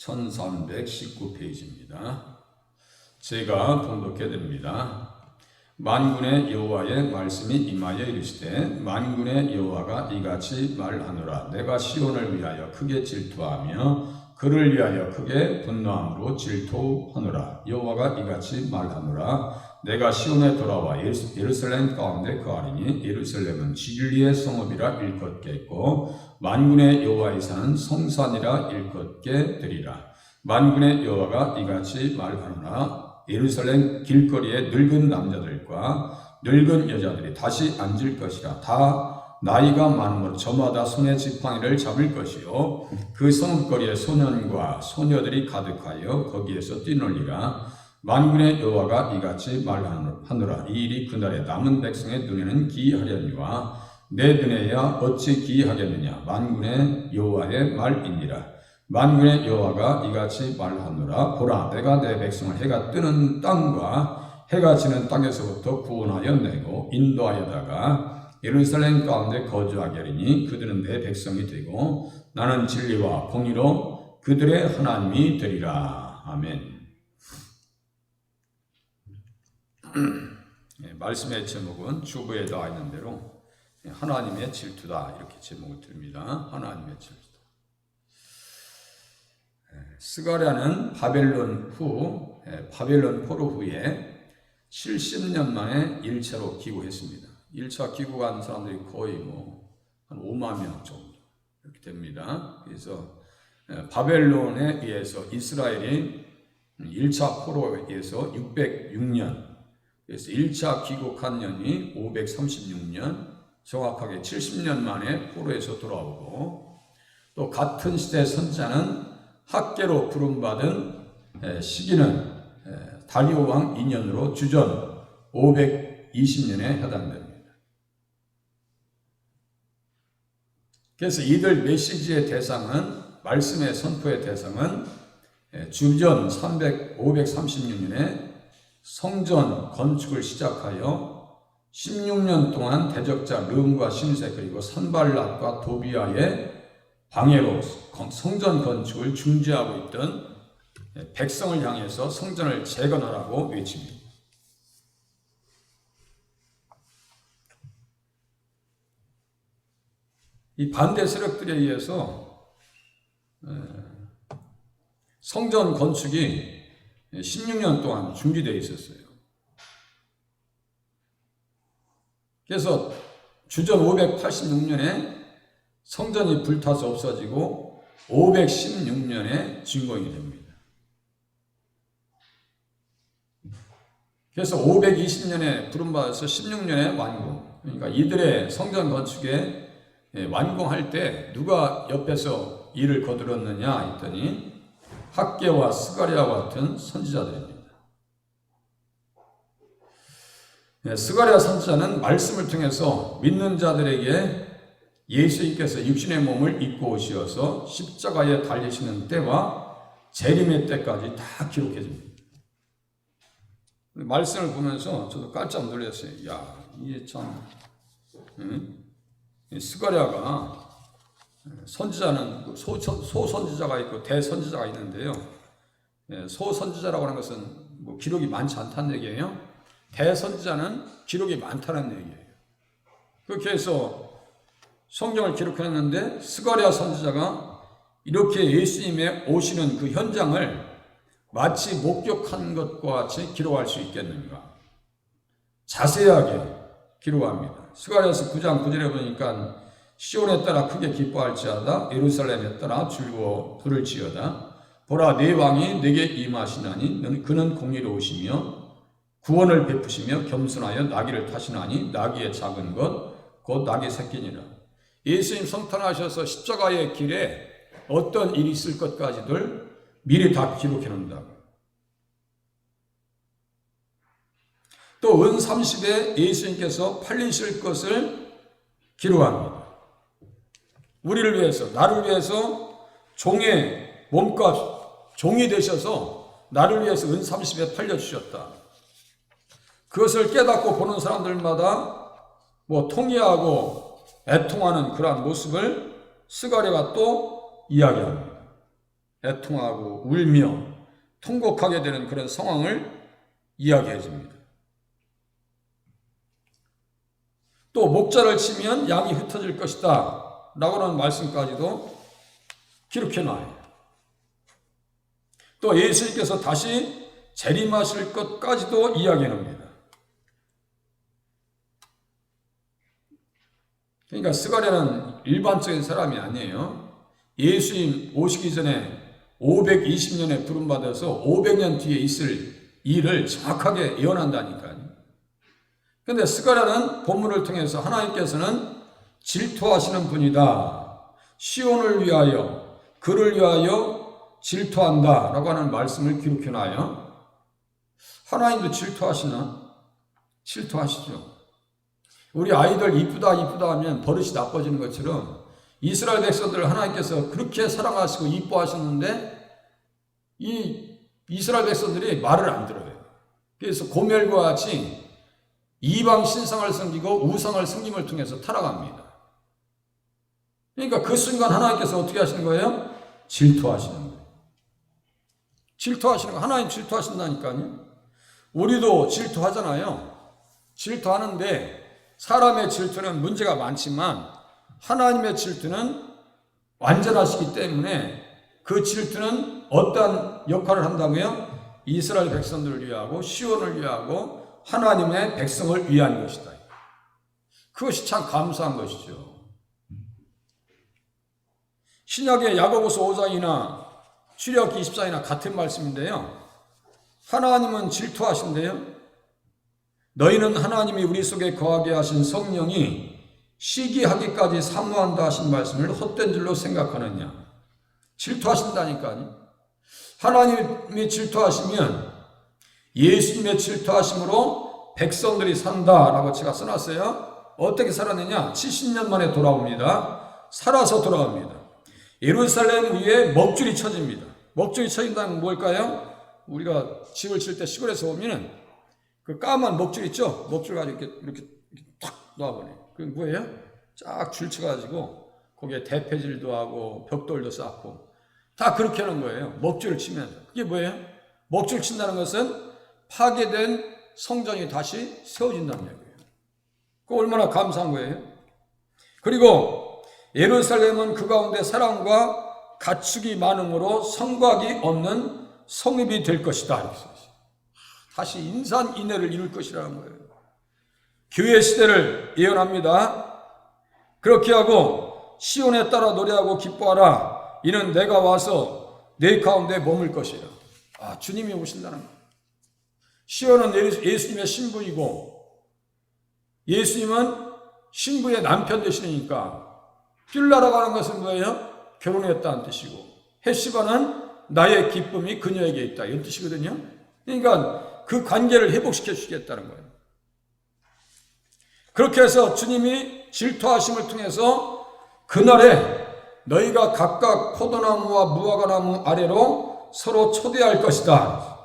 1319페이지입니다. 제가 봉독해 드립니다. 만군의 여호와의 말씀이 임하여 이르시되 만군의 여호와가 이같이 말하노라. 내가 시온을 위하여 크게 질투하며 그를 위하여 크게 분노함으로 질투하노라. 여호와가 이같이 말하노라. 내가 시온에 돌아와 예루살렘 가운데 거하리니 예루살렘은 진리의 성읍이라 일컫겠고 만군의 여호와의 산은 성산이라 일컫게 되리라. 만군의 여호와가 이같이 말하노라. 예루살렘 길거리에 늙은 남자들과 늙은 여자들이 다시 앉을 것이라. 다 나이가 많으므로 저마다 손에 지팡이를 잡을 것이요 그 성읍거리에 소년과 소녀들이 가득하여 거기에서 뛰놀리라. 만군의 여호와가 이같이 말하노라. 이 일이 그날에 남은 백성의 눈에는 기이하려니와 내 눈에야 어찌 기이하겠느냐. 만군의 여호와의 말이니라. 만군의 여호와가 이같이 말하노라. 보라, 내가 내 백성을 해가 뜨는 땅과 해가 지는 땅에서부터 구원하여 내고 인도하여다가 예루살렘 가운데 거주하게 하리니 그들은 내 백성이 되고 나는 진리와 공의로 그들의 하나님이 되리라. 아멘. 말씀의 제목은 주부에 나와 있는 대로 하나님의 질투다 이렇게 제목을 드립니다. 하나님의 질투다. 스가랴는 바벨론 포로 후에 70년 만에 1차로 귀국했습니다. 1차 귀국한 사람들이 거의 한 5만 명 정도 이렇게 됩니다. 그래서 바벨론에 의해서 이스라엘이 1차 포로에 의해서 606년, 그래서 1차 귀국한 년이 536년, 정확하게 70년 만에 포로에서 돌아오고, 또 같은 시대 선지자는 학계로 부름받은 시기는 다리오 왕 2년으로 주전 520년에 해당됩니다. 그래서 이들 메시지의 대상은, 말씀의 선포의 대상은 주전 536년에 성전 건축을 시작하여 16년 동안 대적자 르움과 심세 그리고 산발랏과 도비아의 방해로 성전 건축을 중지하고 있던 백성을 향해서 성전을 재건하라고 외칩니다. 이 반대 세력들에 의해서 성전 건축이 16년 동안 중지되어 있었어요. 그래서 주전 586년에 성전이 불타서 없어지고 516년에 진공이 됩니다. 그래서 520년에 부름받아서 16년에 완공. 그러니까 이들의 성전 건축에 완공할 때 누가 옆에서 일을 거들었느냐 했더니 학계와 스가랴와 같은 선지자들입니다. 스가랴 선지자는 말씀을 통해서 믿는 자들에게 예수님께서 육신의 몸을 입고 오시어서 십자가에 달리시는 때와 재림의 때까지 다 기록해 줍니다. 말씀을 보면서 저도 깜짝 놀랐어요. 야, 이게 참 스가랴가 선지자는 소선지자가 있고 대선지자가 있는데요. 소선지자라고 하는 것은 기록이 많지 않다는 얘기예요. 대선지자는 기록이 많다는 얘기예요. 그렇게 해서 성경을 기록했는데 스가랴 선지자가 이렇게 예수님의 오시는 그 현장을 마치 목격한 것과 같이 기록할 수 있겠는가? 자세하게 기록합니다. 스가랴서 9장 9절에 보니까 시온에 따라 크게 기뻐할지어다 예루살렘에 따라 즐거워 부를지어다. 보라, 네 왕이 내게 임하시나니 그는 공의로우시며 구원을 베푸시며 겸손하여 나귀를 타시나니 나귀의 작은 것 곧 나귀 새끼니라. 예수님 성탄하셔서 십자가의 길에 어떤 일이 있을 것까지들 미리 다 기록해 놓는다고. 또 은 30에 예수님께서 팔리실 것을 기록합니다. 우리를 위해서, 나를 위해서 종의 몸값, 종이 되셔서 나를 위해서 은 30에 팔려주셨다. 그것을 깨닫고 보는 사람들마다 통회하고 애통하는 그러한 모습을 스가랴가 또 이야기합니다. 애통하고 울며 통곡하게 되는 그런 상황을 이야기해 줍니다. 또 목자를 치면 양이 흩어질 것이다 라고 하는 말씀까지도 기록해 놔요. 또 예수님께서 다시 재림하실 것까지도 이야기해 놉니다. 그러니까 스가랴는 일반적인 사람이 아니에요. 예수님 오시기 전에 520년에 부름받아서 500년 뒤에 있을 일을 정확하게 예언한다니까요. 그런데 스가랴는 본문을 통해서 하나님께서는 질투하시는 분이다. 시온을 위하여 그를 위하여 질투한다 라고 하는 말씀을 기록해놔요. 하나님도 질투하시나? 질투하시죠. 우리 아이들 이쁘다 하면 버릇이 나빠지는 것처럼 이스라엘 백성들을 하나님께서 그렇게 사랑하시고 이뻐하셨는데 이 이스라엘 백성들이 말을 안 들어요. 그래서 고멜과 같이 이방 신상을 섬기고 우상을 섬김을 통해서 타락합니다. 그러니까 그 순간 하나님께서 어떻게 하시는 거예요? 질투하시는 거예요. 질투하시는 거. 하나님 질투하신다니까요. 우리도 질투하잖아요. 질투하는데 사람의 질투는 문제가 많지만 하나님의 질투는 완전하시기 때문에 그 질투는 어떠한 역할을 한다고요? 이스라엘 백성들을 위하고 시온을 위하고 하나님의 백성을 위한 것이다. 그것이 참 감사한 것이죠. 신약의 야고보서 5장이나 출애굽기 24장이나 같은 말씀인데요. 하나님은 질투하신대요. 너희는 하나님이 우리 속에 거하게 하신 성령이 시기하기까지 사모한다 하신 말씀을 헛된 줄로 생각하느냐. 질투하신다니까요. 하나님이 질투하시면 예수님의 질투하심으로 백성들이 산다라고 제가 써놨어요. 어떻게 살았느냐? 70년 만에 돌아옵니다. 살아서 돌아옵니다. 예루살렘 위에 먹줄이 쳐집니다. 먹줄이 쳐진다는 건 뭘까요? 우리가 집을 칠 때 시골에서 오면은 그 까만 먹줄 있죠? 먹줄 가지고 이렇게 탁 놔버려요. 그게 뭐예요? 쫙 줄 쳐가지고 거기에 대패질도 하고 벽돌도 쌓고 다 그렇게 하는 거예요. 먹줄을 치면서. 그게 뭐예요? 먹줄 친다는 것은 파괴된 성전이 다시 세워진다는 얘기예요. 그거 얼마나 감사한 거예요. 그리고 예루살렘은 그 가운데 사랑과 가축이 많음으로 성곽이 없는 성읍이 될 것이다. 이렇게 써있어요. 다시 인산인해를 이룰 것이라는 거예요. 교회 시대를 예언합니다. 그렇게 하고 시온에 따라 노래하고 기뻐하라. 이는 내가 와서 내 가운데 머물 것이라. 주님이 오신다는 거예요. 시온은 예수님의 신부이고 예수님은 신부의 남편 되시니까 빌라라고 하는 것은 뭐예요? 결혼했다는 뜻이고 헷시바는 나의 기쁨이 그녀에게 있다 이런 뜻이거든요. 그러니까 그 관계를 회복시켜 주시겠다는 거예요. 그렇게 해서 주님이 질투하심을 통해서 그날에 너희가 각각 포도나무와 무화과나무 아래로 서로 초대할 것이다.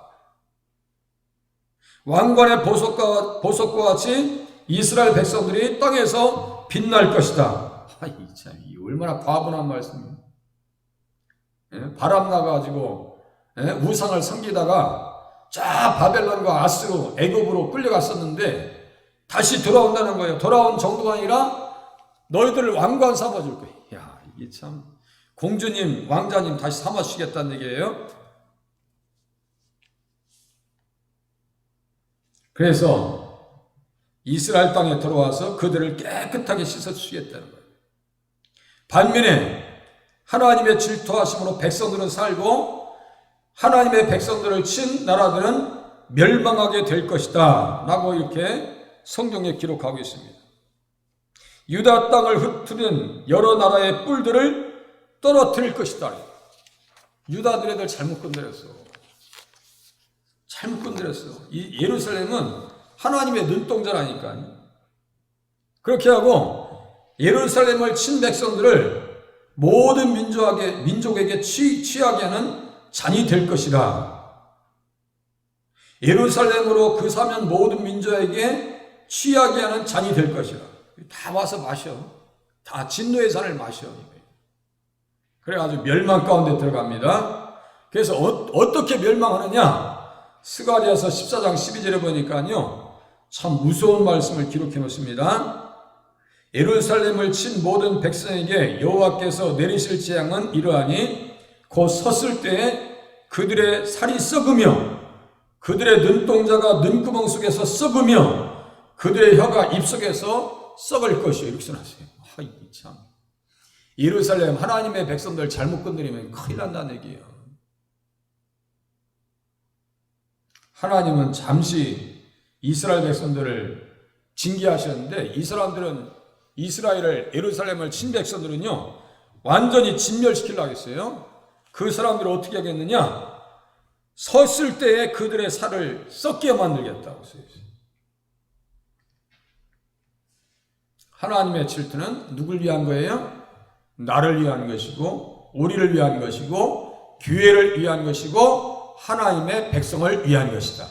왕관의 보석과 같이 이스라엘 백성들이 땅에서 빛날 것이다. 참, 이 얼마나 과분한 말씀이에요. 바람 나가지고 우상을 섬기다가 쫙 바벨론과 아스로 애굽으로 끌려갔었는데 다시 돌아온다는 거예요. 돌아온 정도가 아니라 너희들을 왕관 삼아줄 거예요. 야, 이게 참 공주님, 왕자님 다시 삼아주시겠다는 얘기예요. 그래서 이스라엘 땅에 들어와서 그들을 깨끗하게 씻어주시겠다는 거예요. 반면에 하나님의 질투하심으로 백성들은 살고 하나님의 백성들을 친 나라들은 멸망하게 될 것이다 라고 이렇게 성경에 기록하고 있습니다. 유다 땅을 흩트린 여러 나라의 뿔들을 떨어뜨릴 것이다. 유다들애들 잘못 건드렸어. 잘못 건드렸어. 이 예루살렘은 하나님의 눈동자라니까요. 그렇게 하고 예루살렘을 친 백성들을 모든 민족에게 취하게 하는 잔이 될 것이라. 예루살렘으로 그 사면 모든 민족에게 취하게 하는 잔이 될 것이라. 다 와서 마셔. 다 진노의 잔을 마셔. 그래가지고 멸망 가운데 들어갑니다. 그래서 어떻게 멸망하느냐? 스가랴서 14장 12절에 보니까요, 참 무서운 말씀을 기록해 놓습니다. 예루살렘을 친 모든 백성에게 여호와께서 내리실 재앙은 이러하니 곧 섰을 때에 그들의 살이 썩으며 그들의 눈동자가 눈구멍 속에서 썩으며 그들의 혀가 입속에서 썩을 것이요. 이렇게 써놨어요. 참. 예루살렘 하나님의 백성들 잘못 건드리면 큰일 난다는 얘기예요. 하나님은 잠시 이스라엘 백성들을 징계하셨는데 이 사람들은 이스라엘을 예루살렘을 친 백성들은요 완전히 진멸시키려고 했어요. 그 사람들을 어떻게 하겠느냐? 섰을 때에 그들의 살을 썩게 만들겠다고 써있어요. 하나님의 질투는 누굴 위한 거예요? 나를 위한 것이고 우리를 위한 것이고 교회를 위한 것이고 하나님의 백성을 위한 것이다.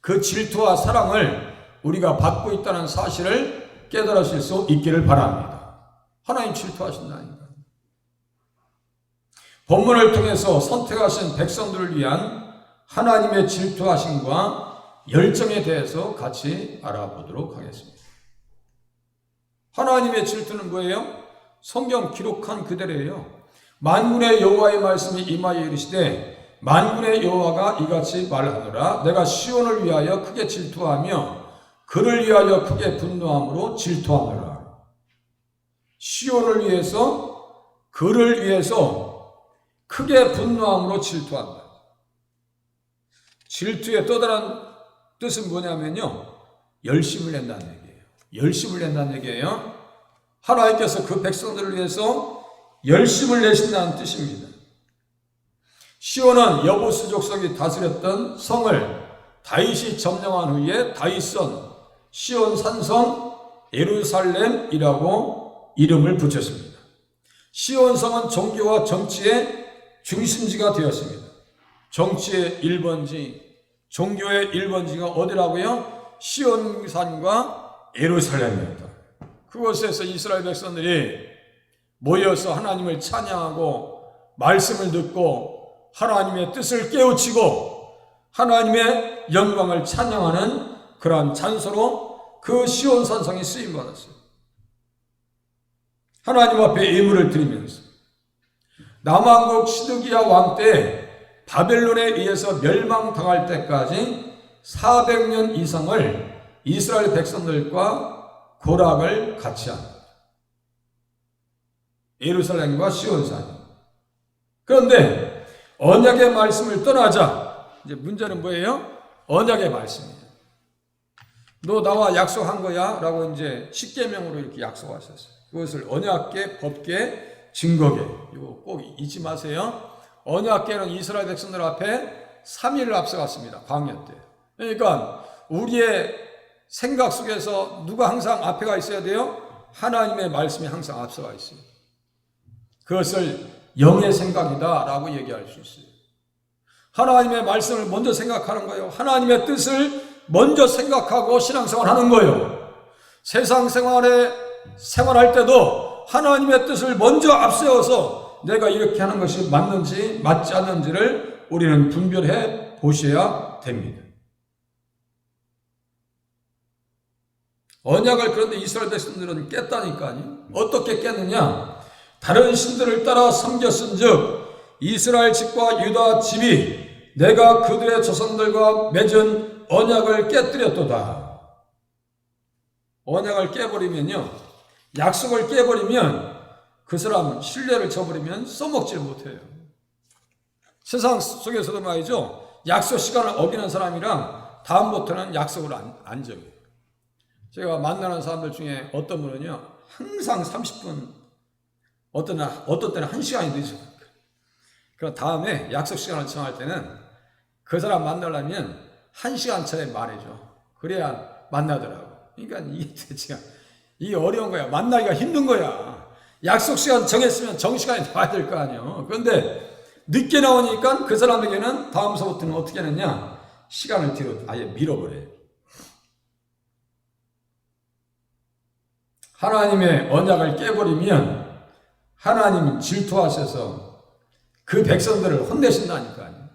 그 질투와 사랑을 우리가 받고 있다는 사실을 깨달으실 수 있기를 바랍니다. 하나님 질투하신다니까. 본문을 통해서 선택하신 백성들을 위한 하나님의 질투하심과 열정에 대해서 같이 알아보도록 하겠습니다. 하나님의 질투는 뭐예요? 성경 기록한 그대로예요. 만군의 여호와의 말씀이 임하여 이르시되 만군의 여호와가 이같이 말하노라. 내가 시온을 위하여 크게 질투하며 그를 위하여 크게 분노함으로 질투하노라. 시온을 위해서 그를 위해서 크게 분노함으로 질투한다. 질투의 또 다른 뜻은 뭐냐면요, 열심을 낸다는 얘기예요. 열심을 낸다는 얘기예요. 하나님께서 그 백성들을 위해서 열심을 내신다는 뜻입니다. 시온은 여부스 족속이 다스렸던 성을 다윗이 점령한 후에 다윗성, 시온 산성, 예루살렘이라고 이름을 붙였습니다. 시온성은 종교와 정치의 중심지가 되었습니다. 정치의 1번지, 종교의 1번지가 어디라고요? 시온산과 예루살렘입니다. 그곳에서 이스라엘 백성들이 모여서 하나님을 찬양하고 말씀을 듣고 하나님의 뜻을 깨우치고 하나님의 영광을 찬양하는 그러한 찬소로 그 시온산성이 쓰임받았어요. 하나님 앞에 예물을 드리면서 남왕국 시드기야 왕 때 바벨론에 의해서 멸망당할 때까지 400년 이상을 이스라엘 백성들과 고락을 같이 합니다. 예루살렘과 시온산. 그런데 언약의 말씀을 떠나자 이제 문제는 뭐예요? 언약의 말씀이에요. 너 나와 약속한 거야? 라고 이제 십계명으로 이렇게 약속하셨어요. 그것을 언약계, 법계, 증거계. 이거 꼭 잊지 마세요. 언약계는 이스라엘 백성들 앞에 3일을 앞서갔습니다. 광야 때. 그러니까 우리의 생각 속에서 누가 항상 앞에가 있어야 돼요? 하나님의 말씀이 항상 앞서가 있어요. 그것을 영의 생각이다 라고 얘기할 수 있어요. 하나님의 말씀을 먼저 생각하는 거예요. 하나님의 뜻을 먼저 생각하고 신앙생활 하는 거예요. 세상 생활할 때도 하나님의 뜻을 먼저 앞세워서 내가 이렇게 하는 것이 맞는지 맞지 않는지를 우리는 분별해 보셔야 됩니다. 언약을 그런데 이스라엘 백성들은 깼다니까요. 어떻게 깼느냐? 다른 신들을 따라 섬겼은즉 이스라엘 집과 유다 집이 내가 그들의 조상들과 맺은 언약을 깨뜨렸도다. 언약을 깨버리면요, 약속을 깨버리면 그 사람 신뢰를 저버리면 써먹질 못해요. 세상 속에서도 말이죠, 약속 시간을 어기는 사람이랑 다음부터는 약속을 안 정해요. 제가 만나는 사람들 중에 어떤 분은요 항상 30분, 어떤 때는 1시간이 늦어요. 그럼 다음에 약속 시간을 정할 때는 그 사람 만나려면 1시간 전에 말해줘. 그래야 만나더라고. 그러니까 이게 대체 이게 어려운 거야. 만나기가 힘든 거야. 약속 시간 정했으면 정시간에 나와야 될 거 아니에요. 그런데 늦게 나오니까 그 사람에게는 다음서부터는 어떻게 하느냐, 시간을 뒤로 아예 밀어버려요. 하나님의 언약을 깨버리면 하나님이 질투하셔서 그 백성들을 혼내신다니까요.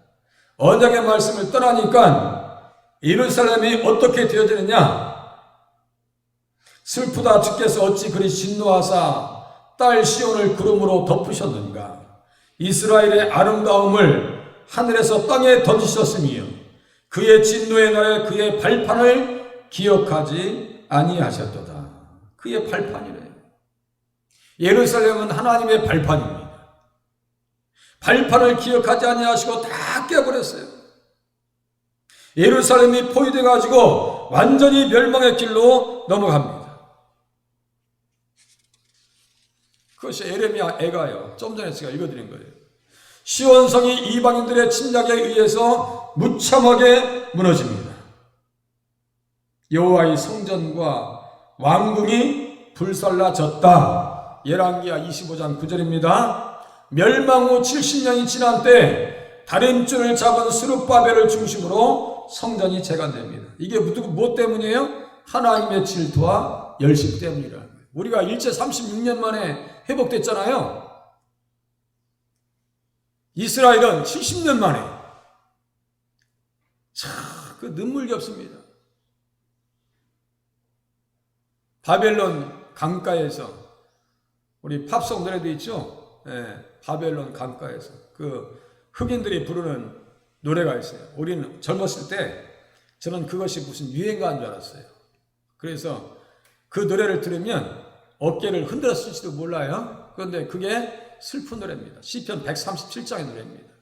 언약의 말씀을 떠나니까 예루살렘이 어떻게 되어지느냐? 슬프다 주께서 어찌 그리 진노하사 딸 시온을 구름으로 덮으셨는가? 이스라엘의 아름다움을 하늘에서 땅에 던지셨으며 그의 진노의 날에 그의 발판을 기억하지 아니하셨도다. 그의 발판이래요. 예루살렘은 하나님의 발판입니다. 발판을 기억하지 아니하시고 다 깨버렸어요. 예루살렘이 포위돼 가지고 완전히 멸망의 길로 넘어갑니다. 그것이 에레미야 애가요. 좀 전에 제가 읽어드린 거예요. 시온성이 이방인들의 침략에 의해서 무참하게 무너집니다. 여호와의 성전과 왕궁이 불살라졌다. 열왕기하 25장 9절입니다. 멸망 후 70년이 지난 때 다림줄을 잡은 스룹바벨을 중심으로 성전이 재건됩니다. 이게 뭐 때문이에요? 하나님의 질투와 열심 때문이라는 거예요. 우리가 일제 36년 만에 회복됐잖아요. 이스라엘은 70년 만에. 참, 그 눈물겹습니다. 바벨론 강가에서 우리 팝송 노래도 있죠. 바벨론 강가에서 그 흑인들이 부르는 노래가 있어요. 우리는 젊었을 때 저는 그것이 무슨 유행가인 줄 알았어요. 그래서 그 노래를 들으면 어깨를 흔들었을지도 몰라요. 그런데 그게 슬픈 노래입니다. 시편 137장의 노래입니다.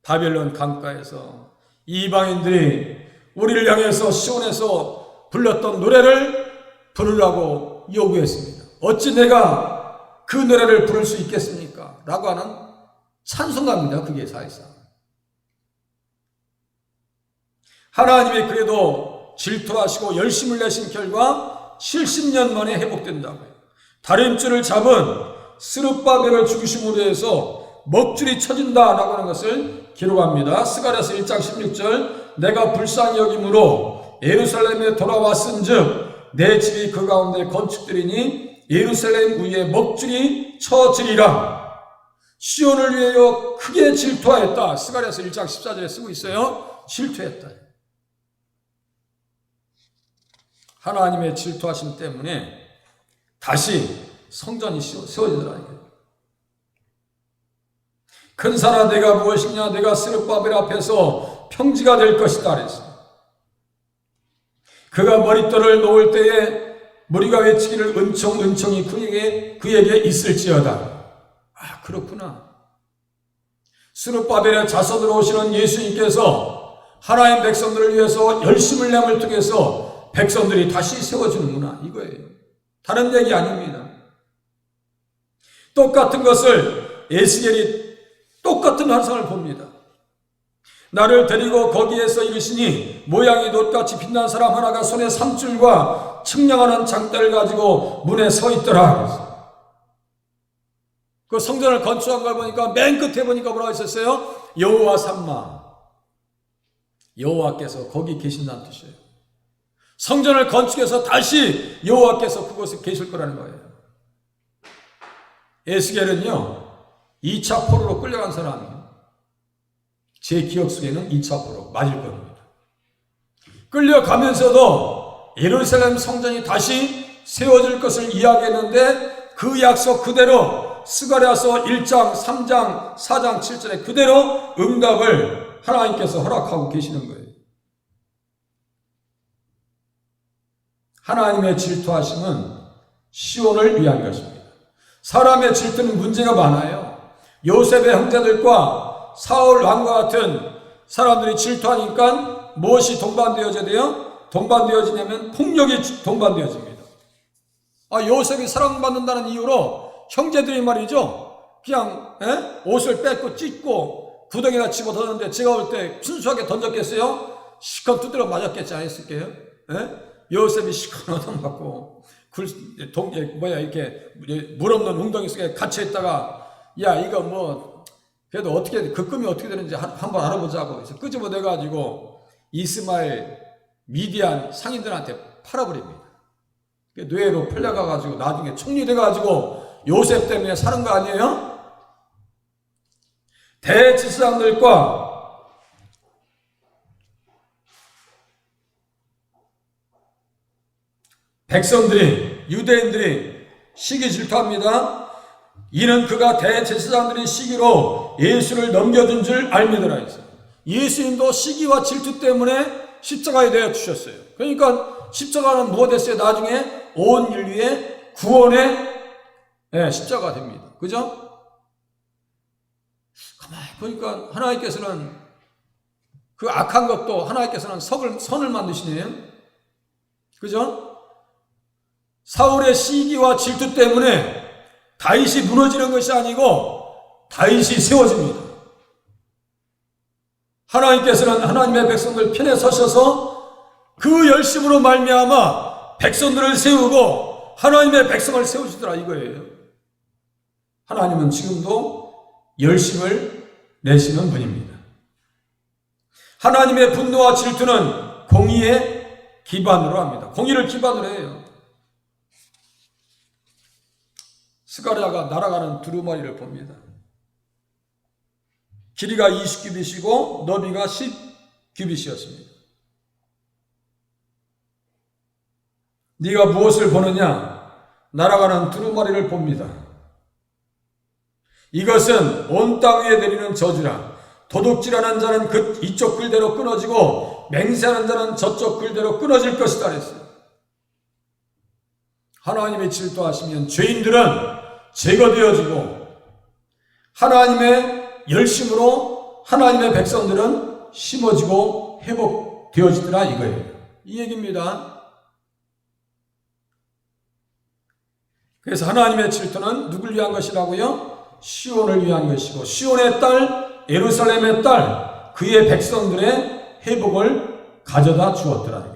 바벨론 강가에서 이방인들이 우리를 향해서 시온에서 불렀던 노래를 부르라고 요구했습니다. 어찌 내가 그 노래를 부를 수 있겠습니까? 라고 하는 찬송가입니다. 그게 사실상. 하나님이 그래도 질투하시고 열심을 내신 결과 70년 만에 회복된다고요. 다림줄을 잡은 스룹바벨을 중심으로 해서 먹줄이 쳐진다라고 하는 것을 기록합니다. 스가랴서 1장 16절 내가 불쌍히 여김으로 예루살렘에 돌아왔은즉 내 집이 그 가운데 건축되리니 예루살렘 위에 먹줄이 쳐지리라. 시온을 위하여 크게 질투하였다. 스가랴서 1장 14절에 쓰고 있어요. 질투했다. 하나님의 질투하심 때문에 다시 성전이 세워지더라고요. 큰 산아 내가 무엇이냐? 내가 스룹바벨 앞에서 평지가 될 것이다 그랬어요. 그가 머릿돌을 놓을 때에 무리가 외치기를 은총이 그에게 있을지어다. 아, 그렇구나. 스룹바벨의 자손으로 오시는 예수님께서 하나님 백성들을 위해서 열심을 내음을 통해서 백성들이 다시 세워지는구나 이거예요. 다른 얘기 아닙니다. 똑같은 것을 에스겔이 똑같은 환상을 봅니다. 나를 데리고 거기에서 이르시니 모양이 놋같이 빛난 사람 하나가 손에 삼줄과 측량하는 장대를 가지고 문에 서 있더라. 그 성전을 건축한 걸 보니까 맨 끝에 보니까 뭐라고 있었어요? 여호와 삼마. 여호와께서 거기 계신다는 뜻이에요. 성전을 건축해서 다시 여호와께서 그곳에 계실 거라는 거예요. 에스겔은요 2차 포로로 끌려간 사람이에요. 제 기억 속에는 2차 포로 맞을 겁니다. 끌려가면서도 예루살렘 성전이 다시 세워질 것을 이야기했는데 그 약속 그대로 스가랴서 1장, 3장, 4장, 7절에 그대로 응답을 하나님께서 허락하고 계시는 거예요. 하나님의 질투하심은 시온을 위한 것입니다. 사람의 질투는 문제가 많아요. 요셉의 형제들과 사울 왕과 같은 사람들이 질투하니까 무엇이 동반되어져야 돼요? 동반되어지냐면 폭력이 동반되어집니다. 요셉이 사랑받는다는 이유로 형제들이 말이죠. 그냥 옷을 뺏고 찢고 구덩이에다 집어넣었는데 제가 볼 때 순수하게 던졌겠어요? 시컷 두드려 맞았겠지 않았을게요? 요셉이 시컷 얻어맞고 이렇게 물 없는 웅덩이 속에 갇혀있다가 야 이거 뭐 그래도 어떻게 그 금이 어떻게 되는지 한번 알아보자고 해서 끄집어내가지고 이스마엘 미디안 상인들한테 팔아버립니다. 뇌로 풀려가가지고 나중에 총리돼가지고 요셉 때문에 사는 거 아니에요? 대제사장들과 백성들이, 유대인들이 시기 질투합니다. 이는 그가 대제사장들의 시기로 예수를 넘겨준 줄 알미더라 했어요. 예수님도 시기와 질투 때문에 십자가에 대해 주셨어요. 그러니까 십자가는 뭐가 됐어요? 나중에 온 인류의 구원의 십자가가 됩니다. 그죠? 가만히 보니까 하나님께서는 그 악한 것도 하나님께서는 선을 만드시네요. 그죠? 사울의 시기와 질투 때문에 다윗이 무너지는 것이 아니고 다윗이 세워집니다. 하나님께서는 하나님의 백성들 편에 서셔서 그 열심으로 말미암아 백성들을 세우고 하나님의 백성을 세우시더라 이거예요. 하나님은 지금도 열심을 내시는 분입니다. 하나님의 분노와 질투는 공의의 기반으로 합니다. 공의를 기반으로 해요. 스가랴가 날아가는 두루마리를 봅니다. 길이가 20규빗이고 너비가 10규빗이었습니다. 네가 무엇을 보느냐? 날아가는 두루마리를 봅니다. 이것은 온 땅 위에 내리는 저주라. 도둑질하는 자는 이쪽 글대로 끊어지고 맹세하는 자는 저쪽 글대로 끊어질 것이다 그랬어요. 하나님의 질투하시면 죄인들은 제거되어지고 하나님의 열심으로 하나님의 백성들은 심어지고 회복되어지더라 이거예요. 이 얘기입니다. 그래서 하나님의 질투는 누굴 위한 것이라고요? 시온을 위한 것이고 시온의 딸, 예루살렘의 딸, 그의 백성들의 회복을 가져다 주었더라.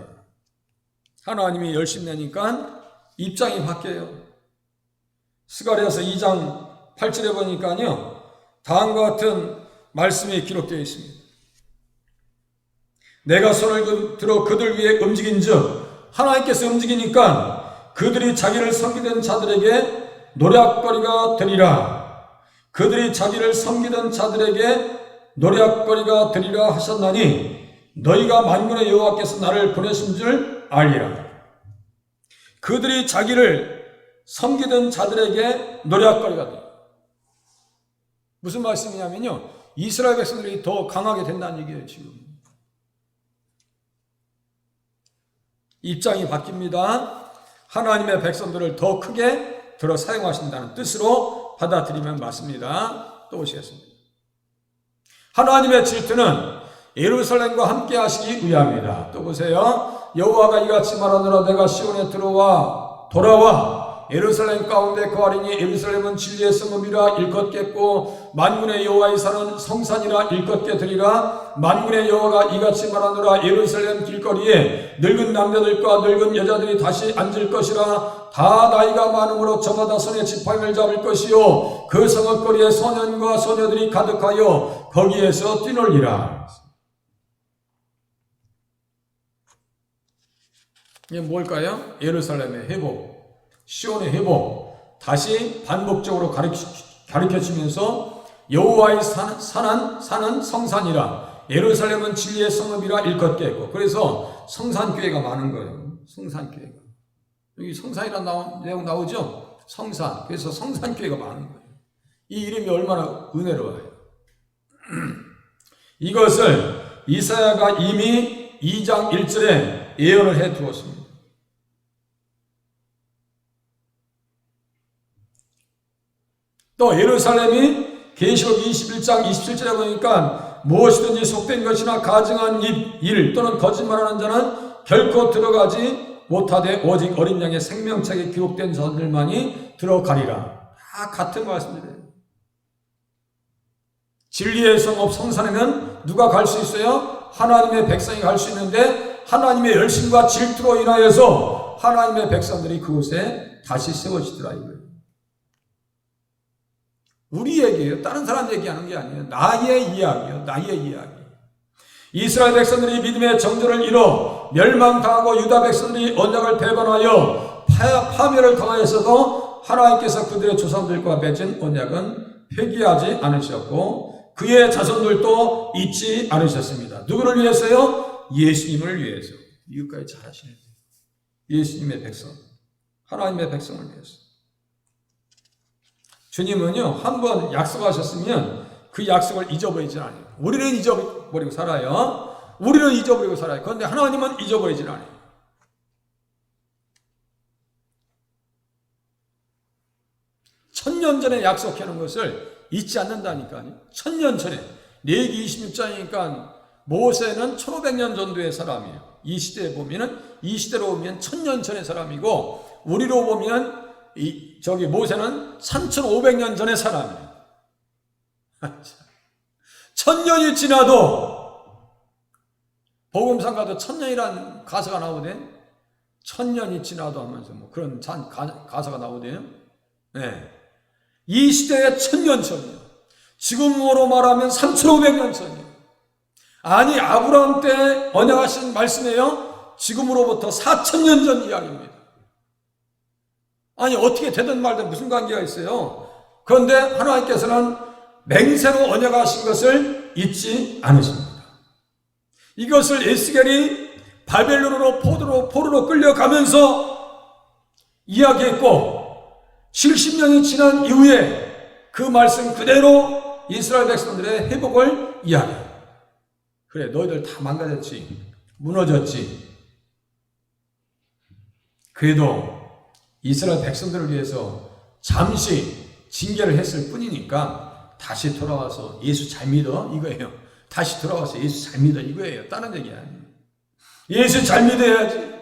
하나님이 열심 내니까 입장이 바뀌어요. 스가랴서 2장 8절에 보니까요, 다음과 같은 말씀이 기록되어 있습니다. 내가 손을 들어 그들 위에 움직인즉, 하나님께서 움직이니까 그들이 자기를 섬기던 자들에게 노략거리가 되리라. 그들이 자기를 섬기던 자들에게 노략거리가 되리라 하셨나니 너희가 만군의 여호와께서 나를 보내신 줄 알리라. 그들이 자기를 섬기던 자들에게 노략거리가 돼. 무슨 말씀이냐면요, 이스라엘 백성들이 더 강하게 된다는 얘기예요. 지금 입장이 바뀝니다. 하나님의 백성들을 더 크게 들어 사용하신다는 뜻으로 받아들이면 맞습니다. 또 보시겠습니다. 하나님의 질투는 예루살렘과 함께 하시기 위함이다. 또 보세요. 여호와가 이같이 말하노라. 내가 시온에 돌아와 예루살렘 가운데 거하리니 예루살렘은 진리의 성읍이라 일컫겠고 만군의 여호와의 산은 성산이라 일컫게 되리라. 만군의 여호와가 이같이 말하노라. 예루살렘 길거리에 늙은 남자들과 늙은 여자들이 다시 앉을 것이라. 다 나이가 많음으로 저마다 손에 지팡이를 잡을 것이요 그 성읍거리에 소년과 소녀들이 가득하여 거기에서 뛰놀리라. 이게 뭘까요? 예루살렘의 회복, 시온의 회복, 다시 반복적으로 가르쳐주면서 여호와의 산은 성산이라 예루살렘은 진리의 성읍이라 일컫게 했고, 그래서 성산교회가 많은 거예요. 성산교회가 여기 성산이라는 내용 나오죠? 성산. 그래서 성산교회가 많은 거예요. 이 이름이 얼마나 은혜로워요. 이것을 이사야가 이미 2장 1절에 예언을 해 두었습니다. 또 예루살렘이 계시록 21장 27절에 보니까 무엇이든지 속된 것이나 가증한 일 또는 거짓말하는 자는 결코 들어가지 못하되 오직 어린 양의 생명책에 기록된 자들만이 들어가리라. 다 같은 말씀이에요. 진리의 성읍 성산에는 누가 갈 수 있어요? 하나님의 백성이 갈 수 있는데 하나님의 열심과 질투로 인하여서 하나님의 백성들이 그곳에 다시 세워지더라 이거예요. 우리 얘기예요. 다른 사람 얘기하는 게 아니에요. 나의 이야기예요. 나의 이야기. 이스라엘 백성들이 믿음의 정절을 잃어 멸망당하고 유다 백성들이 언약을 배반하여 파멸을 당하였어도 하나님께서 그들의 조상들과 맺은 언약은 폐기하지 않으셨고 그의 자손들도 잊지 않으셨습니다. 누구를 위해서요? 예수님을 위해서. 이것까지 잘 하셔야 돼요. 예수님의 백성, 하나님의 백성을 위해서. 주님은요, 한번 약속하셨으면 그 약속을 잊어버리지 않아요. 우리는 잊어버리고 살아요. 우리는 잊어버리고 살아요. 그런데 하나님은 잊어버리지 않아요. 천년 전에 약속해놓은 것을 잊지 않는다니까요. 천년 전에. 레위기 26장이니까 모세는 1500년 전도의 사람이에요. 이 시대에 보면은, 이 시대로 보면 천년 전의 사람이고, 우리로 보면 모세는 3500년 전의 사람이에요. 천년이 지나도, 복음상 가도 천년이란 가사가 나오대. 천년이 지나도 하면서 뭐 그런 가사가 나오대요. 네. 이 시대의 천년 전이요. 지금으로 말하면 3500년 전이요. 아니, 아브라함 때 언약하신 말씀이에요. 지금으로부터 4000년 전 이야기입니다. 아니, 어떻게 되든 말든 무슨 관계가 있어요? 그런데 하나님께서는 맹세로 언약하신 것을 잊지 않으십니다. 이것을 에스겔이 바벨론으로 포로로 끌려가면서 이야기했고, 70년이 지난 이후에 그 말씀 그대로 이스라엘 백성들의 회복을 이야기해요. 그래, 너희들 다 망가졌지, 무너졌지. 그래도 이스라엘 백성들을 위해서 잠시 징계를 했을 뿐이니까 다시 돌아와서 예수 잘 믿어, 이거예요. 다시 돌아와서 예수 잘 믿어, 이거예요. 다른 얘기 아니에요. 예수 잘 믿어야지.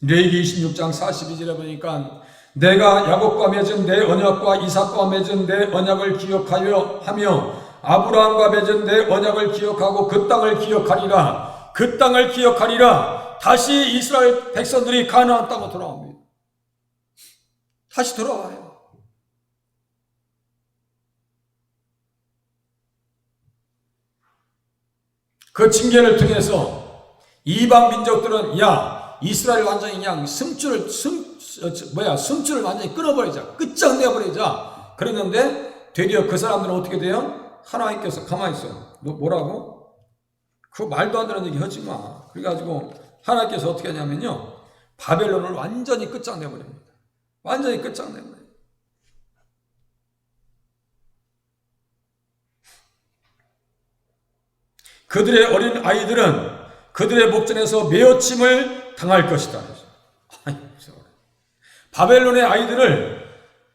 레위기 26장 42절에 보니까 내가 야곱과 맺은 내 언약과 이삭과 맺은 내 언약을 기억하여 하며 아브라함과 맺은 내 언약을 기억하고 그 땅을 기억하리라. 그 땅을 기억하리라. 다시 이스라엘 백성들이 가나안 땅으로 돌아옵니다. 다시 돌아와요. 그 징계를 통해서 이방 민족들은 이스라엘 완전히 그냥 숨줄을 완전히 끊어버리자, 끝장내버리자 그랬는데 되려 그 사람들은 어떻게 돼요? 하나님께서 가만히 있어요. 너 뭐라고? 그 말도 안 되는 얘기 하지 마. 그래가지고 하나님께서 어떻게 하냐면요, 바벨론을 완전히 끝장내버립니다. 완전히 끝장내버려요. 그들의 어린 아이들은 그들의 목전에서 메어침을 당할 것이다. 바벨론의 아이들을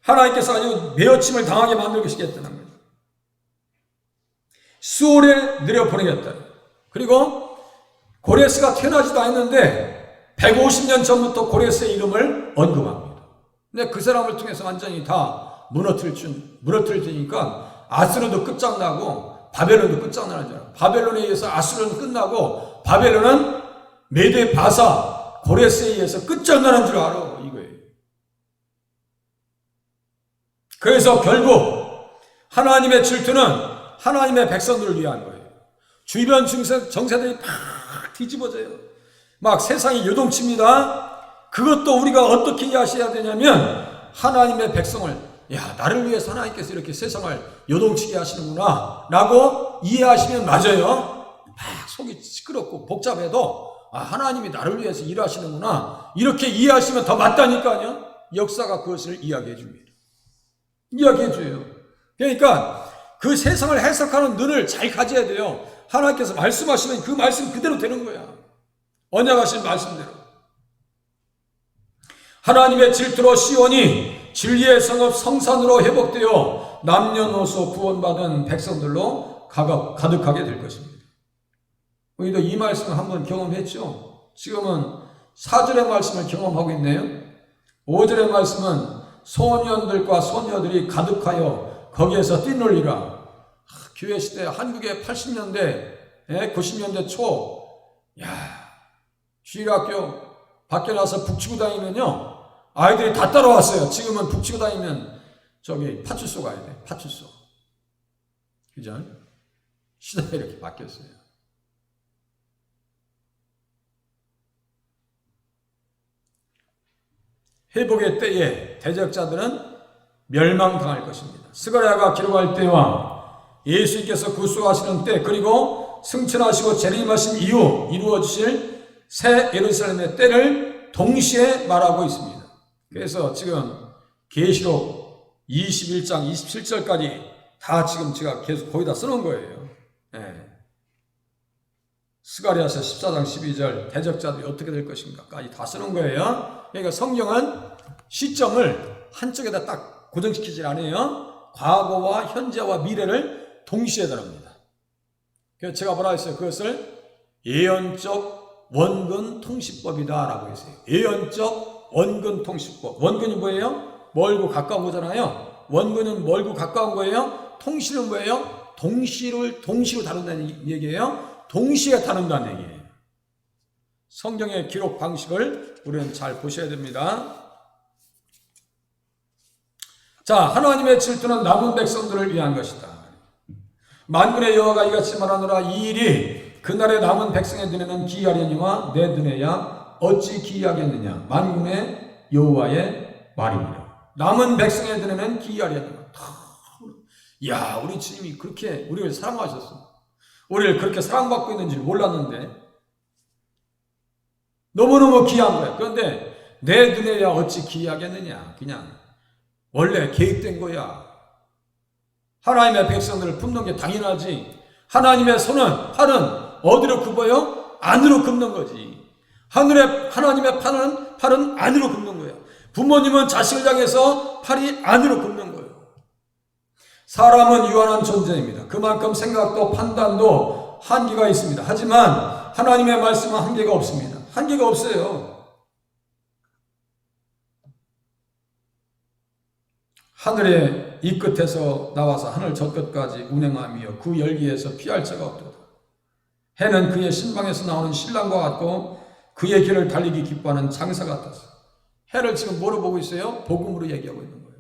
하나님께서 아주 메어침을 당하게 만들겠다는 거예요. 수월에 내려보내겠다. 그리고 고레스가 태어나지도 않았는데 150년 전부터 고레스의 이름을 언급합니다. 근데 그 사람을 통해서 완전히 다 무너뜨리니까 아수르도 끝장나고 바벨론도 끝장나는 줄 알아요. 바벨론에 의해서 아수르는 끝나고 바벨론은 메데 바사 고레스에 의해서 끝장나는 줄 알아. 이거예요. 그래서 결국 하나님의 질투는 하나님의 백성들을 위한 거예요. 주변 정세들이 팍 뒤집어져요. 막 세상이 요동칩니다. 그것도 우리가 어떻게 이해하셔야 되냐면 하나님의 백성을 나를 위해서 하나님께서 이렇게 세상을 요동치게 하시는구나 라고 이해하시면 맞아요. 막 속이 시끄럽고 복잡해도 하나님이 나를 위해서 일하시는구나 이렇게 이해하시면 더 맞다니까요. 역사가 그것을 이야기해 줍니다. 이야기해 줘요. 그러니까 그 세상을 해석하는 눈을 잘 가져야 돼요. 하나님께서 말씀하시면 그 말씀 그대로 되는 거야. 언약하신 말씀대로. 하나님의 질투로 시온이 진리의 성읍 성산으로 회복되어 남녀노소 구원받은 백성들로 가득하게 될 것입니다. 우리도 이 말씀을 한번 경험했죠. 지금은 4절의 말씀을 경험하고 있네요. 5절의 말씀은 소년들과 소녀들이 가득하여 거기에서 뛰놀리라. 교회 시대 한국의 80년대 90년대 초 주일학교 밖에 나서 북치고 다니면요 아이들이 다 따라왔어요. 지금은 북치고 다니면 파출소 가야 돼. 파출소. 그죠? 시대가 이렇게 바뀌었어요. 회복의 때에 대적자들은 멸망당할 것입니다. 스가랴가 기록할 때와 예수님께서 구속하시는 때, 그리고 승천하시고 재림하신 이후 이루어지실 새 예루살렘의 때를 동시에 말하고 있습니다. 그래서 지금 계시록 21장 27절까지 다 지금 제가 계속 거의 다 써놓은 거예요. 스가랴서 14장 12절 대적자들이 어떻게 될 것인가까지 다 써놓은 거예요. 그러니까 성경은 시점을 한쪽에다 딱 고정시키질 않아요. 과거와 현재와 미래를 동시에 다룹니다. 그래서 제가 뭐라 했어요? 그것을 예언적 원근 통시법이다 라고 했어요. 예언적 원근 통시법. 원근이 뭐예요? 멀고 가까운 거잖아요. 원근은 멀고 가까운 거예요. 통시는 뭐예요? 동시로 다룬다는 얘기예요. 동시에 다룬다는 얘기예요. 성경의 기록 방식을 우리는 잘 보셔야 됩니다. 자, 하나님의 질투는 남은 백성들을 위한 것이다. 만군의 여호와가 이같이 말하노라. 이 일이 그날의 남은 백성의 눈에는 기이하려니와 내 눈에야 어찌 기이하겠느냐. 만군의 여호와의 말입니다. 남은 백성의 눈에는 기이하려니와. 야, 우리 주님이 그렇게 우리를 사랑하셨어. 우리를 그렇게 사랑받고 있는지 몰랐는데 너무너무 귀한 거야. 그런데 내 눈에야 어찌 기이하겠느냐. 그냥 원래 계획된 거야. 하나님의 백성들을 굽는 게 당연하지. 하나님의 팔은 어디로 굽어요? 안으로 굽는 거지. 하나님의 팔은 안으로 굽는 거야. 부모님은 자식을 향해서 팔이 안으로 굽는 거예요. 사람은 유한한 존재입니다. 그만큼 생각도 판단도 한계가 있습니다. 하지만 하나님의 말씀은 한계가 없습니다. 한계가 없어요. 하늘의 이 끝에서 나와서 하늘 저 끝까지 운행하며 그 열기에서 피할 자가 없도다. 해는 그의 신방에서 나오는 신랑과 같고 그의 길을 달리기 기뻐하는 장사 같았어. 해를 지금 뭐로 보고 있어요? 복음으로 얘기하고 있는 거예요.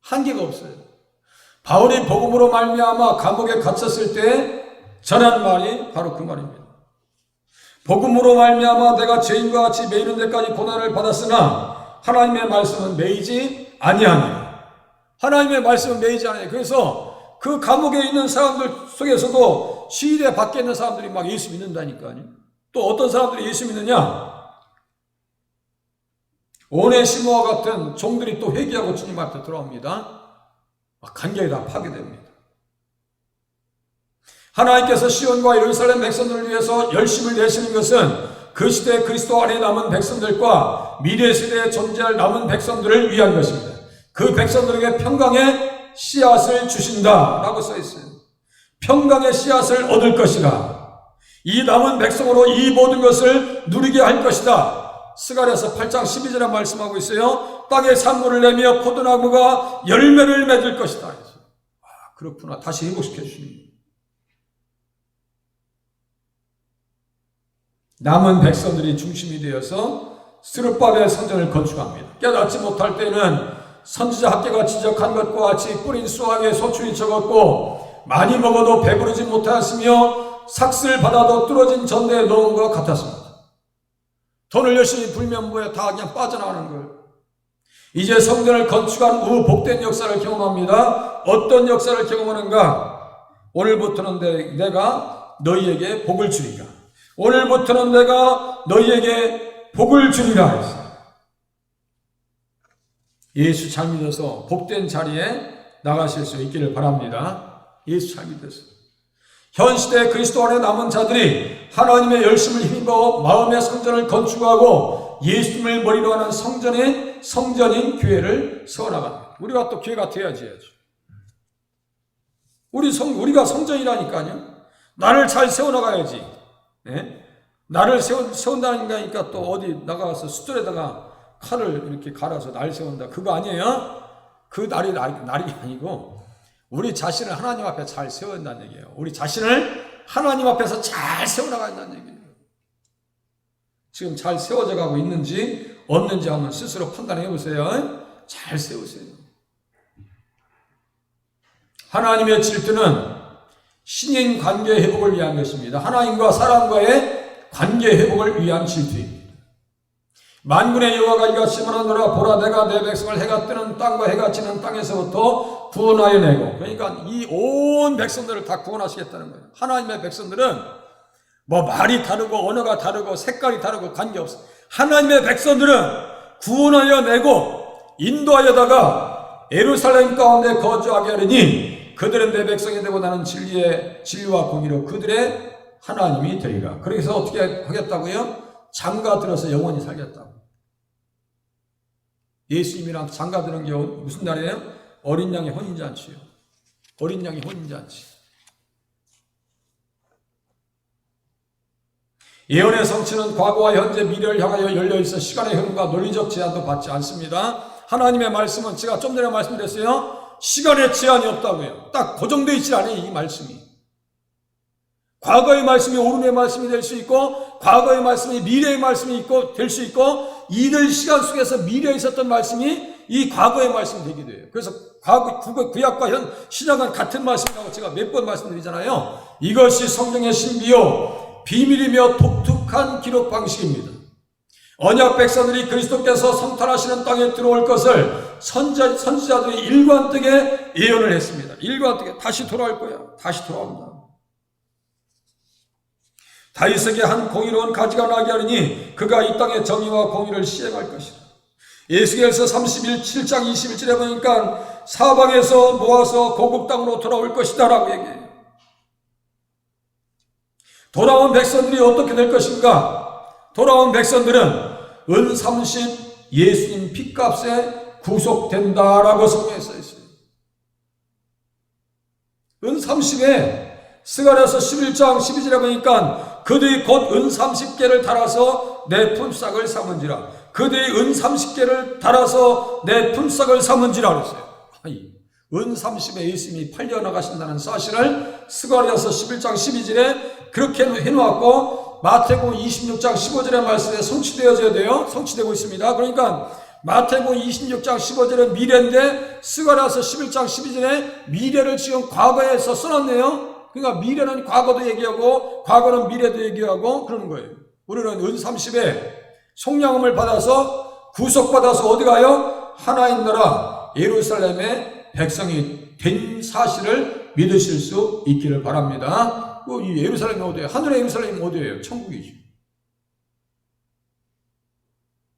한계가 없어요. 바울이 복음으로 말미암아 감옥에 갇혔을 때 전한 말이 바로 그 말입니다. 복음으로 말미암아 내가 죄인과 같이 매이는 데까지 고난을 받았으나 하나님의 말씀은 매이지 아니하니라. 하나님의 말씀은 매이지 아니하니라. 그래서 그 감옥에 있는 사람들 속에서도 시대 밖에 있는 사람들이 막 예수 믿는다니까요. 또 어떤 사람들이 예수 믿느냐? 오네시모와 같은 종들이 또 회개하고 주님 앞에 돌아옵니다. 간격이 다 파괴됩니다. 하나님께서 시온과 예루살렘 백성들을 위해서 열심을 내시는 것은 그 시대 그리스도 안에 남은 백성들과 미래 시대에 존재할 남은 백성들을 위한 것입니다. 그 백성들에게 평강의 씨앗을 주신다 라고 써있어요. 평강의 씨앗을 얻을 것이라. 이 남은 백성으로 이 모든 것을 누리게 할 것이다. 스가랴서 8장 12절에 말씀하고 있어요. 땅에 산물을 내며 포도나무가 열매를 맺을 것이다. 그렇구나. 다시 회복시켜 주십니다. 남은 백성들이 중심이 되어서 스룹바벨 성전을 건축합니다. 깨닫지 못할 때는 선지자 학계가 지적한 것과 같이 뿌린 수확에 소출이 적었고 많이 먹어도 배부르지 못하였으며 삭슬 받아도 뚫어진 전대에 넣은 것 같았습니다. 돈을 열심히 불면 뭐에 다 그냥 빠져나가는 거예요. 이제 성전을 건축한 후 복된 역사를 경험합니다. 어떤 역사를 경험하는가? 오늘부터는 내가 너희에게 복을 주리라. 오늘부터는 내가 너희에게 복을 주리라 했어요. 예수 잘 믿어서 복된 자리에 나가실 수 있기를 바랍니다. 예수 잘 믿어서. 현 시대 그리스도 안에 남은 자들이 하나님의 열심을 힘입어 마음의 성전을 건축하고 예수님을 머리로 하는 성전인 교회를 세워나갑니다. 우리가 또 교회가 되어야지. 우리가 성전이라니까요. 나를 잘 세워나가야지. 네? 나를 세운다는 거니까 또 어디 나가서 숫돌에다가 칼을 이렇게 갈아서 날 세운다. 그거 아니에요? 그 날이 아니고 우리 자신을 하나님 앞에 잘 세운다는 얘기예요. 우리 자신을 하나님 앞에서 잘 세워나간다는 얘기예요. 지금 잘 세워져 가고 있는지 없는지 한번 스스로 판단해 보세요. 잘 세우세요. 하나님의 질투는 신인 관계 회복을 위한 것입니다. 하나님과 사람과의 관계 회복을 위한 질투입니다. 만군의 여호와가 이같이 말하노라. 보라, 내가 내 백성을 해가 뜨는 땅과 해가 지는 땅에서부터 구원하여 내고. 그러니까 이 온 백성들을 다 구원하시겠다는 거예요. 하나님의 백성들은 뭐 말이 다르고 언어가 다르고 색깔이 다르고 관계없어. 하나님의 백성들은 구원하여 내고 인도하여다가 예루살렘 가운데 거주하게 하리니 그들은 내 백성이 되고 나는 진리와 공의로 그들의 하나님이 되리라. 그래서 어떻게 하겠다고요? 장가 들어서 영원히 살겠다고. 예수님이랑 장가 드는 게 무슨 날이에요? 어린 양의 혼인잔치요. 어린 양의 혼인잔치. 예언의 성취는 과거와 현재, 미래를 향하여 열려있어 시간의 흐름과 논리적 제한도 받지 않습니다. 하나님의 말씀은 제가 좀 전에 말씀드렸어요. 시간의 제한이 없다고요. 딱 고정되어 있지 않아요, 이 말씀이. 과거의 말씀이 오름의 말씀이 될 수 있고, 과거의 말씀이 미래의 말씀이 될 수 있고, 이들 시간 속에서 미래에 있었던 말씀이 이 과거의 말씀이 되기도 해요. 그래서 구약과 신약은 같은 말씀이라고 제가 몇 번 말씀드리잖아요. 이것이 성경의 신비요 비밀이며 독특한 기록 방식입니다. 언약 백성들이 그리스도께서 성탄하시는 땅에 들어올 것을 선지자들이 일관되게 예언을 했습니다. 일관되게 다시 돌아올 거야. 다시 돌아온다. 다윗에게 한 공의로운 가지가 나게 하리니 그가 이 땅에 정의와 공의를 시행할 것이다. 에스겔서 7장 21절에 보니까 사방에서 모아서 고국 땅으로 돌아올 것이다 라고 얘기해요. 돌아온 백성들이 어떻게 될 것인가? 돌아온 백성들은 은 30 예수님 핏값에 구속된다라고 성경에 써 있어요. 은 30에 스가랴서 11장 12절에 보니까 그들이 곧 은 30개를 달아서 내 품삯을 삼은지라. 그들이 은 30개를 달아서 내 품삯을 삼은지라 그랬어요. 은 30에 예수님이 팔려나가신다는 사실을 스가랴서 11장 12절에 그렇게 해놓았고, 마태복음 26장 15절의 말씀에 성취되어져야 돼요. 성취되고 있습니다. 그러니까 마태복음 26장 15절은 미래인데 스가랴서 11장 12절에 미래를 지금 과거에서 써놨네요. 그러니까 미래는 과거도 얘기하고 과거는 미래도 얘기하고 그러는 거예요. 우리는 은 30에 속량음을 받아서 구속받아서 어디 가요? 하나님 나라 예루살렘의 백성이 된 사실을 믿으실 수 있기를 바랍니다. 이 예루살렘이 어디예요? 하늘의 예루살렘이 어디예요? 천국이죠.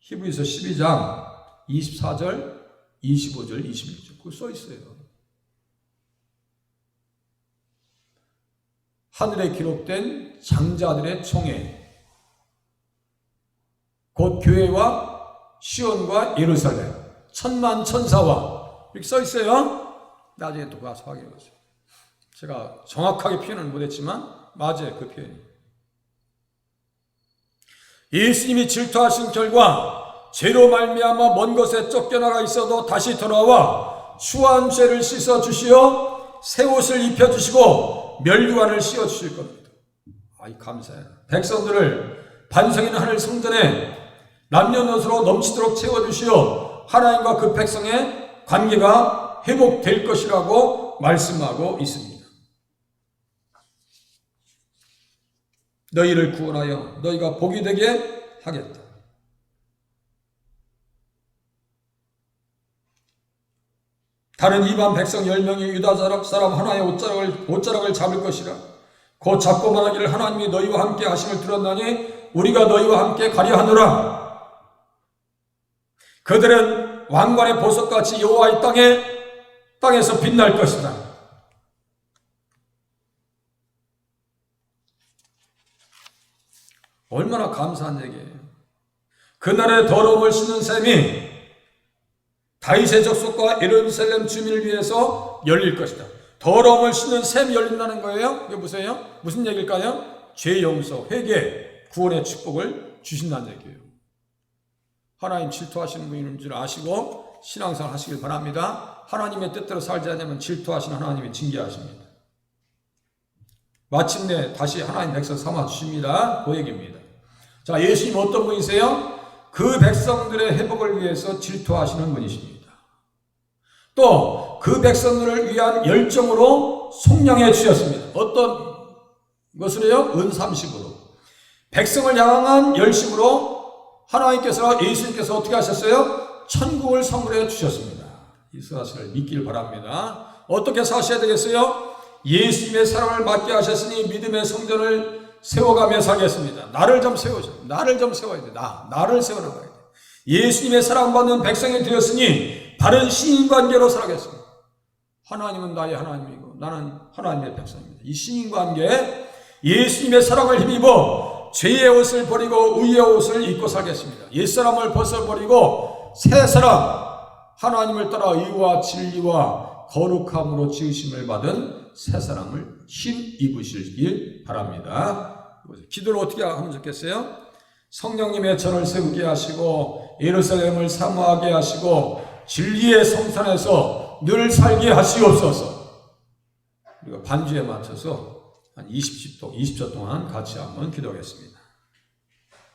히브리서 12장 24절, 25절, 26절 그거 써 있어요. 하늘에 기록된 장자들의 총회, 곧 교회와 시온과 예루살렘, 천만 천사와 이렇게 써 있어요. 나중에 또 가서 확인해 보세요. 제가 정확하게 표현은 못했지만 맞아요, 그 표현이. 예수님이 질투하신 결과 죄로 말미암아 먼 곳에 쫓겨나가 있어도 다시 돌아와 추한 죄를 씻어 주시어 새 옷을 입혀 주시고 면류관을 씌워 주실 겁니다. 아이 감사해요. 백성들을 반석 있는 하늘 성전에 남녀노소로 넘치도록 채워 주시어 하나님과 그 백성의 관계가 회복될 것이라고 말씀하고 있습니다. 너희를 구원하여 너희가 복이 되게 하겠다. 다른 이방 백성 10명이 유다 사람 하나의 옷자락을 잡을 것이라. 곧 잡고 말하기를 하나님이 너희와 함께 하심을 들었나니 우리가 너희와 함께 가려 하노라. 그들은 왕관의 보석같이 여호와의 땅에서 빛날 것이다. 얼마나 감사한 얘기예요. 그날의 더러움을 씻는 셈이 다윗의 족속과 예루살렘 주민을 위해서 열릴 것이다. 더러움을 씻는 셈이 열린다는 거예요. 이거 보세요. 무슨 얘기일까요? 죄 용서, 회개, 구원의 축복을 주신다는 얘기예요. 하나님 질투하시는 분인 줄 아시고 신앙생활 하시길 바랍니다. 하나님의 뜻대로 살지 않으면 질투하시는 하나님이 징계하십니다. 마침내 다시 하나님 백성 삼아 주십니다. 그 얘기입니다. 자, 예수님 어떤 분이세요? 그 백성들의 회복을 위해서 질투하시는 분이십니다. 또 그 백성들을 위한 열정으로 속량해 주셨습니다. 어떤 것으로요? 은 30으로. 백성을 향한 열심으로 하나님께서 예수님께서 어떻게 하셨어요? 천국을 선물해 주셨습니다. 이 사실을 믿길 바랍니다. 어떻게 사셔야 되겠어요? 예수님의 사랑을 받게 하셨으니 믿음의 성전을 세워가며 살겠습니다. 나를 좀 세워줘. 나를 좀 세워야 돼. 나를 세워나가야 돼. 예수님의 사랑받는 백성이 되었으니 바른 신인관계로 살아가겠습니다. 하나님은 나의 하나님이고 나는 하나님의 백성입니다. 이 신인관계, 예수님의 사랑을 힘입어 죄의 옷을 버리고 의의 옷을 입고 살겠습니다. 옛사람을 벗어버리고 새 사람, 하나님을 따라 의와 진리와 거룩함으로 지으심을 받은 새 사람을 힘입으시길 바랍니다. 기도를 어떻게 하면 좋겠어요? 성령님의 저를 세우게 하시고 예루살렘을 사모하게 하시고 진리의 성산에서 늘 살게 하시옵소서. 우리가 반주에 맞춰서 한 20초 동안 같이 한번 기도하겠습니다.